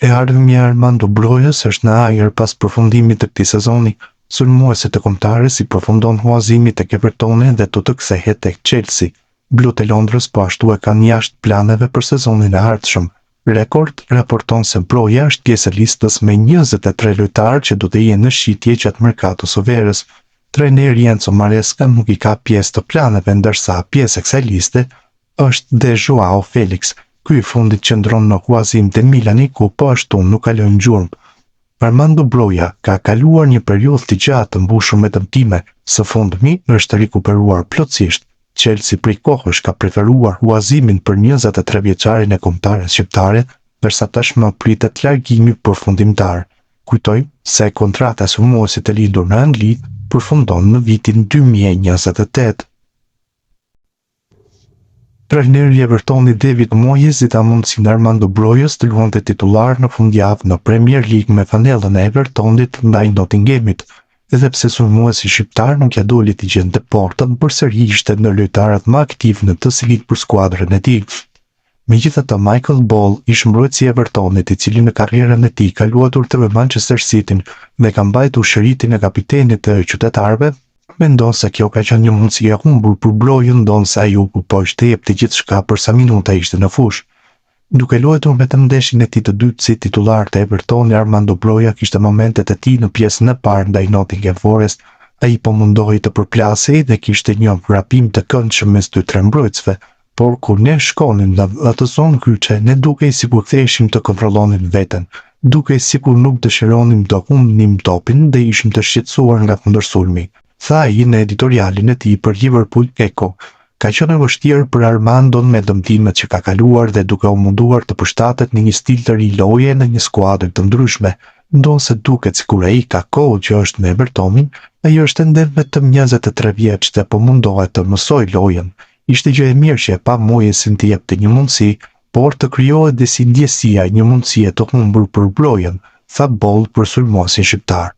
E ardhmja e Armando Brojas është në ajër pas përfundimit të këtij sezoni. Sulmuesit e kombëtarës i përfundon huazimi tek Evertoni dhe do të kthehet tek Chelsea. Blut e Londrës po ashtu e kanë jashtë planeve për sezonin e ardhshëm. Rekord raporton se Broja është pjesë e listës me 23 lojtarë që do të jenë në shitje gjatë merkatos së verës. Trajneri Enzo Maresca nuk i ka pjesë të planeve, ndërsa pjesë e kësaj liste është dhe Joao Felix. Ky i fundit qëndron në huazim te Milani, ku po ashtu nuk kalon gjurmë. Armando Broja ka kaluar një periudhë të gjatë të mbushur me dëmtime, së fundmi është rikuperuar plotësisht. Chelsea prej kohësh ka preferuar huazimin për 23 vjeçarin e kombëtares shqiptare, ndërsa tashmë pritet largimi përfundimtar. Kujtoj se kontrata e sulmuesit të lindur në Angli përfundon në vitin 2028. Trajneri i Evertonit David Moyes i dha mundësinë Armando Brojas të luante titullar në fundjavë në Premier League me fanellën e Evertonit ndaj Nottinghamit. Edhe pse sulmuesi shqiptar nuk ja doli të gjente portën, përsëri ishte në lojtarët më aktiv në të cilit për skuadrën e tij. Megjithatë, Michael Ball, ish mbrojtësi i Evertonit, i cili në karrierën e tij ka luajtur të Manchester City dhe ka mbajtur shëritin e kapitenit të qytetarëve, mendon se kjo ka qenë një mundësi e humbur për Brojën, ndonse ai u përpoq të jepte gjithçka për sa minuta ishte në fushë. Duke luajtur vetëm ndeshjen e tij të dytë si titular të Evertonit, Armando Broja kishte momentet e tij në pjesën e parë ndaj Nottingham Forest. Ai po mundohej të përplasej dhe kishte një vrapim të këndshëm mes dy tre mbrojtësve, por kur ne shkonim në atë zonë kryqe, ne dukej sikur ktheheshim të kontrollonin veten, dukej sikur nuk dëshironim të humbnim topin dhe ishim të shqetësuar nga kundërsulmi. Tha ai në editorialin e tij për Liverpool Echo. Ka qenë e vështirë për Armandon me dëmtimet që ka kaluar dhe duke u munduar të përshtatet në një stil të ri loje në një skuadër të ndryshme. Ndonse duket sikur ai ka kohë që është me Evertonin, ai është ende vetëm 23 vjeç dhe po mundohet të mësoj lojën. Ishte gjë e mirë që e pa Moyesin të jepte një mundësi, por të krijohet dhe si ndjesia një mundësie të humbur për Brojën, tha Ball për sulmuesin shqiptar.